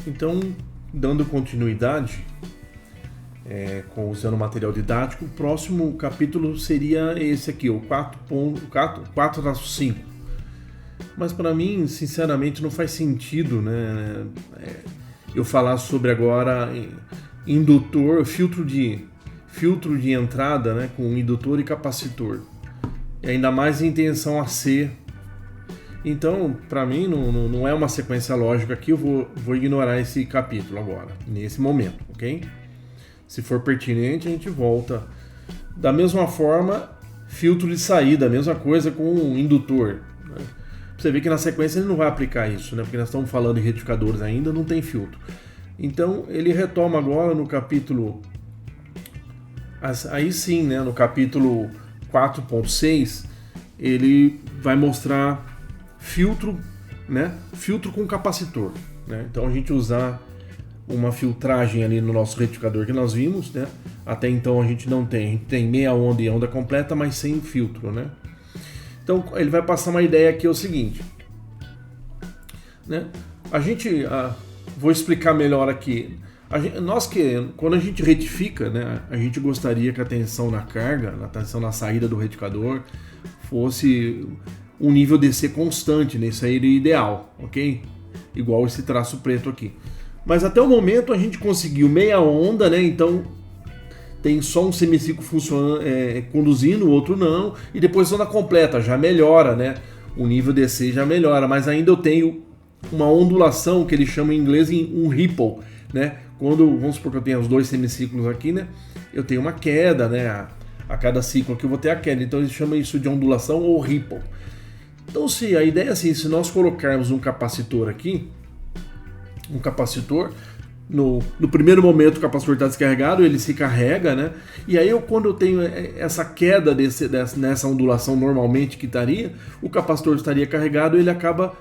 Então, dando continuidade, usando material didático, o próximo capítulo seria esse aqui, o 4.5. Mas para mim, sinceramente, não faz sentido, né, eu falar sobre agora indutor, filtro de entrada, né, com indutor e capacitor. E ainda mais em tensão AC. Então, para mim, não é uma sequência lógica aqui, eu vou ignorar esse capítulo agora, nesse momento, ok? Se for pertinente, a gente volta. Da mesma forma, filtro de saída, a mesma coisa com o indutor. Né? Você vê que na sequência ele não vai aplicar isso, né? Porque nós estamos falando de retificadores ainda, não tem filtro. Então, ele retoma agora no capítulo... Aí sim, né? No capítulo 4.6, ele vai mostrar filtro, né? Filtro com capacitor, né? Então a gente usar uma filtragem ali no nosso retificador que nós vimos, né? Até então a gente não tem, a gente tem meia onda e onda completa, mas sem filtro, né? Então ele vai passar uma ideia aqui, é o seguinte, né? Vou explicar melhor aqui. Quando a gente retifica, né? A gente gostaria que a tensão na carga, a tensão na saída do retificador fosse um nível DC constante, né? Isso aí seria ideal, ok? Igual esse traço preto aqui. Mas até o momento a gente conseguiu meia onda, né? Então tem só um semiciclo funcionando, conduzindo, o outro não. E depois onda completa, já melhora, né? O nível DC já melhora, mas ainda eu tenho uma ondulação que eles chamam em inglês um ripple, né? Vamos supor que eu tenho os dois semiciclos aqui, né? Eu tenho uma queda, né? A cada ciclo aqui eu vou ter a queda. Então eles chamam isso de ondulação ou ripple. Então, a ideia é assim, se nós colocarmos um capacitor aqui, no primeiro momento o capacitor está descarregado, ele se carrega, né? E aí quando eu tenho essa queda nessa ondulação normalmente que estaria, o capacitor estaria carregado, ele acaba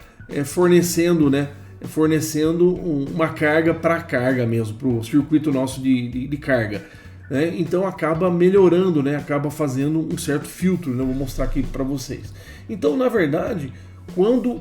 fornecendo, né? Fornecendo uma carga para a carga mesmo, para o circuito nosso de carga. Né? Então acaba melhorando, né? Acaba fazendo um certo filtro, né? Vou mostrar aqui para vocês. Então, na verdade, quando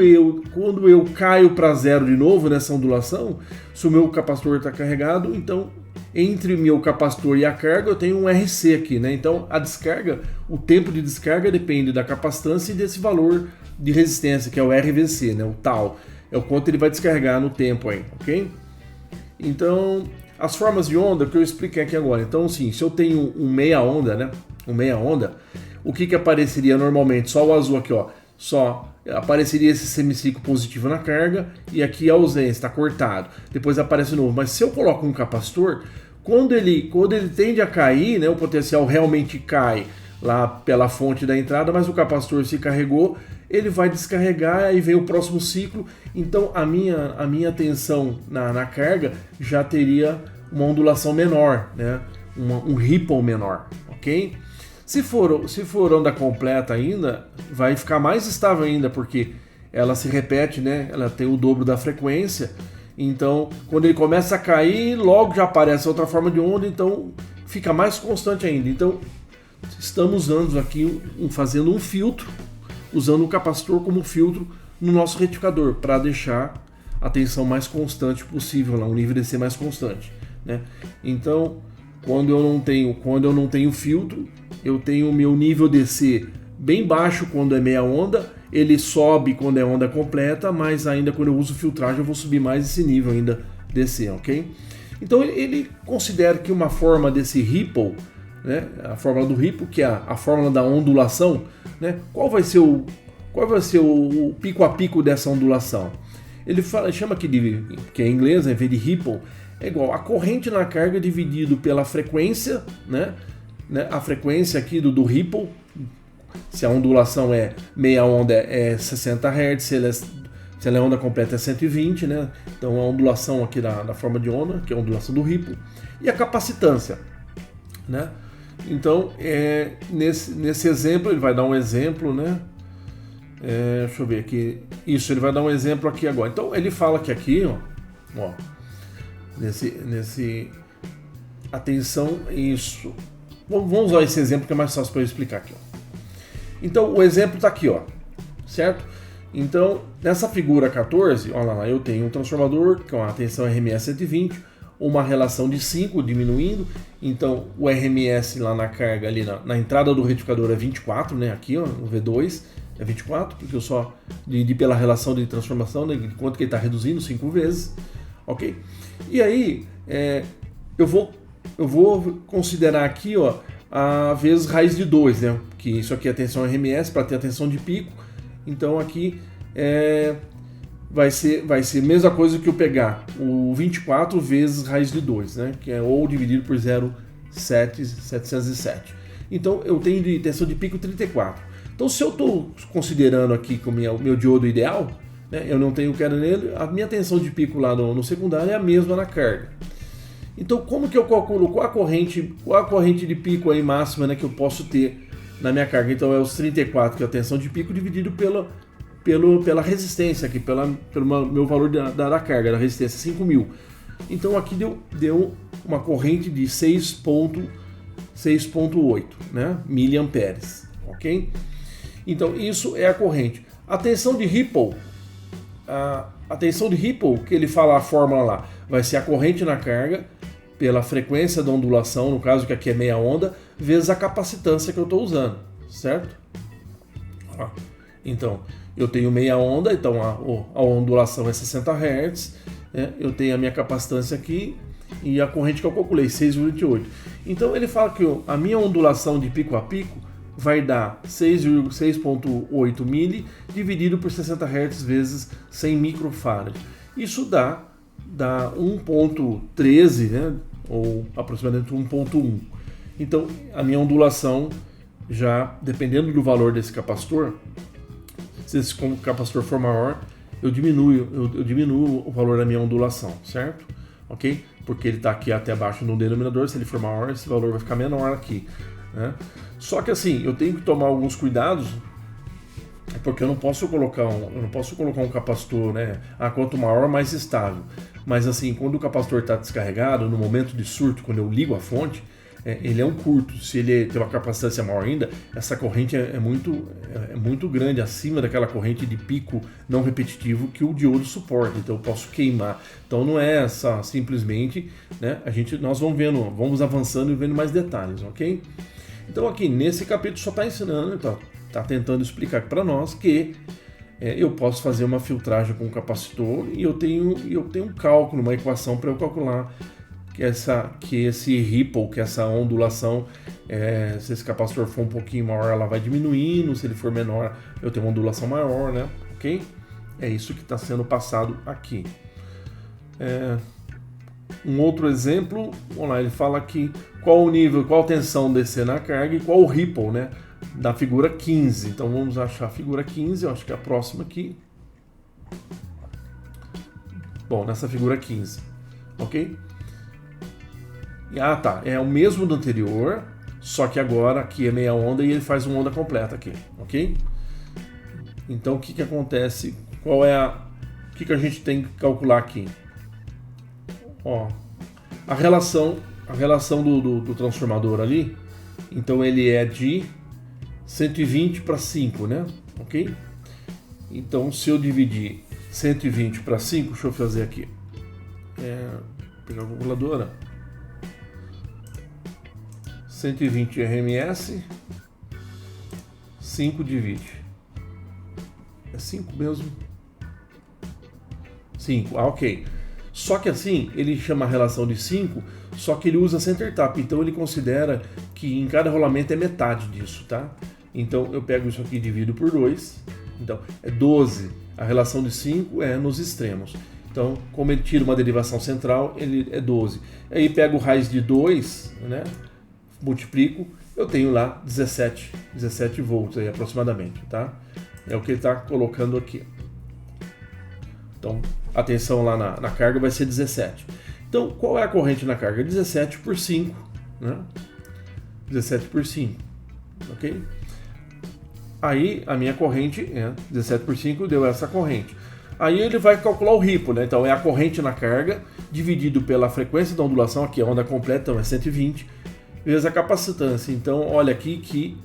eu caio para zero de novo nessa ondulação, se o meu capacitor está carregado, então entre o meu capacitor e a carga eu tenho um RC aqui, né? Então a descarga, o tempo de descarga depende da capacitância e desse valor de resistência, que é o RVC, né? O tal, é o quanto ele vai descarregar no tempo aí, ok? Então, as formas de onda que eu expliquei aqui agora. Então, sim, se eu tenho um meia onda, né? O que apareceria normalmente? Só o azul aqui, ó. Só apareceria esse semiciclo positivo na carga e aqui a ausência, está cortado. Depois aparece de novo. Mas se eu coloco um capacitor, quando ele tende a cair, né? O potencial realmente cai lá pela fonte da entrada, mas o capacitor se carregou, ele vai descarregar e vem o próximo ciclo. Então a minha tensão na carga já teria uma ondulação menor, né? Um ripple menor, ok? Se for onda completa ainda, vai ficar mais estável ainda, porque ela se repete, né? Ela tem o dobro da frequência. Então, quando ele começa a cair, logo já aparece outra forma de onda, então fica mais constante ainda. Então, estamos usando aqui, fazendo um filtro, usando o capacitor como filtro no nosso retificador, para deixar a tensão mais constante possível, lá, um nível DC mais constante, né? Então, quando eu não tenho filtro, eu tenho o meu nível DC bem baixo quando é meia onda, ele sobe quando é onda completa, mas ainda quando eu uso filtragem eu vou subir mais esse nível ainda DC, ok? Então ele considera que uma forma desse ripple, né, a fórmula do ripple, que é a fórmula da ondulação, né, qual vai ser o pico a pico dessa ondulação? Ele chama aqui que é em inglês, em vez de ripple, é igual a corrente na carga dividido pela frequência, né? A frequência aqui do ripple, se a ondulação é meia onda é 60 Hz, se ela é onda completa é 120, né? Então a ondulação aqui da forma de onda, que é a ondulação do ripple, e a capacitância, né? Então nesse exemplo ele vai dar um exemplo, né? Deixa eu ver aqui, isso, ele vai dar um exemplo aqui agora. Então ele fala que aqui, ó, nesse atenção, isso. Vamos usar esse exemplo que é mais fácil para eu explicar aqui, ó. Então o exemplo está aqui, ó, certo? Então, nessa figura 14, olha lá, eu tenho um transformador com a tensão RMS 120, uma relação de 5 diminuindo, então o RMS lá na carga, ali na entrada do retificador é 24, né? Aqui, ó, no V2 é 24, porque eu só dividi pela relação de transformação, né, de quanto que ele está reduzindo, 5 vezes, ok? E aí, eu vou considerar aqui, ó, a vezes raiz de 2, né? Que isso aqui é a tensão RMS para ter a tensão de pico, então aqui vai ser a mesma coisa que eu pegar o 24 vezes raiz de 2, né? Que é ou dividido por 0,707. Então eu tenho de tensão de pico 34. Então se eu estou considerando aqui como o meu diodo ideal, né, eu não tenho queda nele, a minha tensão de pico lá no secundário é a mesma na carga. Então como que eu calculo qual a corrente de pico aí máxima, né, que eu posso ter na minha carga? Então é os 34, que é a tensão de pico, dividido pela resistência aqui, pelo meu valor da carga, da resistência, 5.000. Então aqui deu uma corrente de 6.8, né, miliamperes, ok? Então isso é a corrente. A tensão de Ripple, a tensão de Ripple, que ele fala a fórmula lá, vai ser a corrente na carga pela frequência da ondulação, no caso que aqui é meia onda, vezes a capacitância que eu estou usando, certo? Então, eu tenho meia onda, então a ondulação é 60 Hz, né? Eu tenho a minha capacitância aqui e a corrente que eu calculei, 6,28. Então ele fala que a minha ondulação de pico a pico vai dar 6,8 mili dividido por 60 Hz vezes 100 microfarad. Isso dá 1.13, né? Ou aproximadamente 1.1. Então a minha ondulação, já dependendo do valor desse capacitor, se esse capacitor for maior, eu diminuo o valor da minha ondulação, certo? Ok? Porque ele está aqui até abaixo no denominador, se ele for maior, esse valor vai ficar menor aqui, né? Só que assim, eu tenho que tomar alguns cuidados, porque eu não posso colocar um capacitor, né? Quanto maior, mais estável. Mas assim, quando o capacitor está descarregado, no momento de surto, quando eu ligo a fonte, ele é um curto. Se ele tem uma capacitância maior ainda, essa corrente é muito grande, acima daquela corrente de pico não repetitivo que o diodo suporta, então eu posso queimar. Então não é simplesmente, né, nós vamos avançando e vendo mais detalhes, ok? Então aqui nesse capítulo só está ensinando, está tentando explicar para nós que eu posso fazer uma filtragem com o capacitor e eu tenho um cálculo, uma equação para eu calcular que esse ripple, que essa ondulação, se esse capacitor for um pouquinho maior, ela vai diminuindo, se ele for menor, eu tenho uma ondulação maior, né? Ok? É isso que está sendo passado aqui. Um outro exemplo, vamos lá, ele fala aqui qual o nível, qual a tensão descer na carga e qual o ripple, né? Da figura 15. Então vamos achar a figura 15, eu acho que é a próxima aqui. Bom, nessa figura 15, ok? Tá, é o mesmo do anterior, só que agora aqui é meia onda e ele faz uma onda completa aqui, ok? Então o que acontece? O que a gente tem que calcular aqui? A relação do transformador ali, então ele é de 120 para 5, né? Ok? Então se eu dividir 120 para 5, deixa eu fazer aqui. Pegar a calculadora. 120 RMS, 5 divide. É 5 mesmo? 5, ok. Só que assim, ele chama a relação de 5, só que ele usa center tap, então ele considera que em cada rolamento é metade disso, tá? Então eu pego isso aqui e divido por 2, então é 12, a relação de 5 é nos extremos. Então, como ele tira uma derivação central, ele é 12. Aí pego raiz de 2, né? Multiplico, eu tenho lá 17 volts aí aproximadamente, tá? É o que ele está colocando aqui. Então, a tensão lá na carga vai ser 17. Então, qual é a corrente na carga? 17 por 5, né? 17 por 5, ok? Aí, a minha corrente 17 por 5 deu essa corrente. Aí ele vai calcular o ripple, né? Então, é a corrente na carga dividido pela frequência da ondulação, aqui a onda completa, então é 120, vezes a capacitância. Então, olha aqui que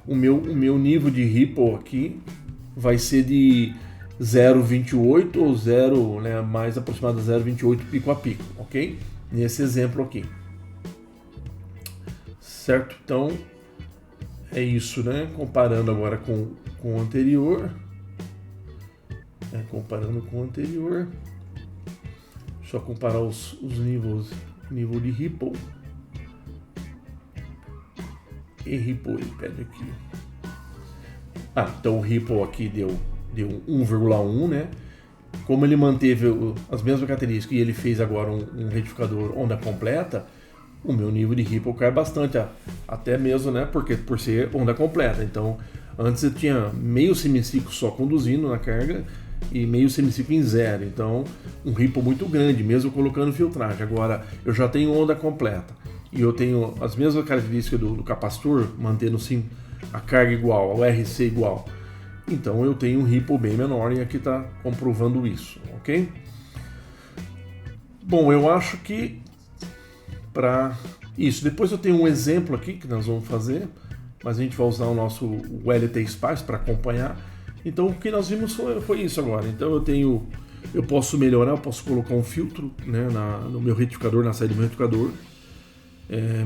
o meu nível de ripple aqui vai ser de 0,28 ou 0, né, mais aproximado de 0,28 pico a pico, ok? Nesse exemplo aqui. Certo? Então, é isso, né? Comparando agora com o anterior. Comparando com o anterior. Só comparar os níveis. Nível de Ripple. E Ripple, ele pede aqui. Então o Ripple aqui deu 1,1, né? Como ele manteve as mesmas características e ele fez agora um retificador onda completa, o meu nível de Ripple cai bastante, até mesmo, né? Porque por ser onda completa. Então, antes eu tinha meio semiciclo só conduzindo na carga e meio semiciclo em zero. Então, um Ripple muito grande, mesmo colocando filtragem. Agora, eu já tenho onda completa e eu tenho as mesmas características do capacitor, mantendo sim a carga igual, o RC igual. Então, eu tenho um Ripple bem menor e aqui está comprovando isso, ok? Bom, eu acho que para isso. Depois eu tenho um exemplo aqui que nós vamos fazer, mas a gente vai usar o nosso LT Spice para acompanhar. Então, o que nós vimos foi isso agora. Então, eu posso melhorar, eu posso colocar um filtro, né, no meu retificador, na saída do meu retificador.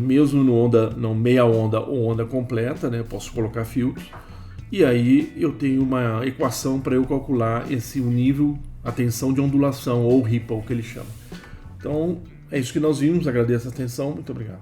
Mesmo no meia onda ou onda completa, né, eu posso colocar filtros. E aí eu tenho uma equação para eu calcular o nível, a tensão de ondulação, ou Ripple, que ele chama. Então, é isso que nós vimos. Agradeço a atenção. Muito obrigado.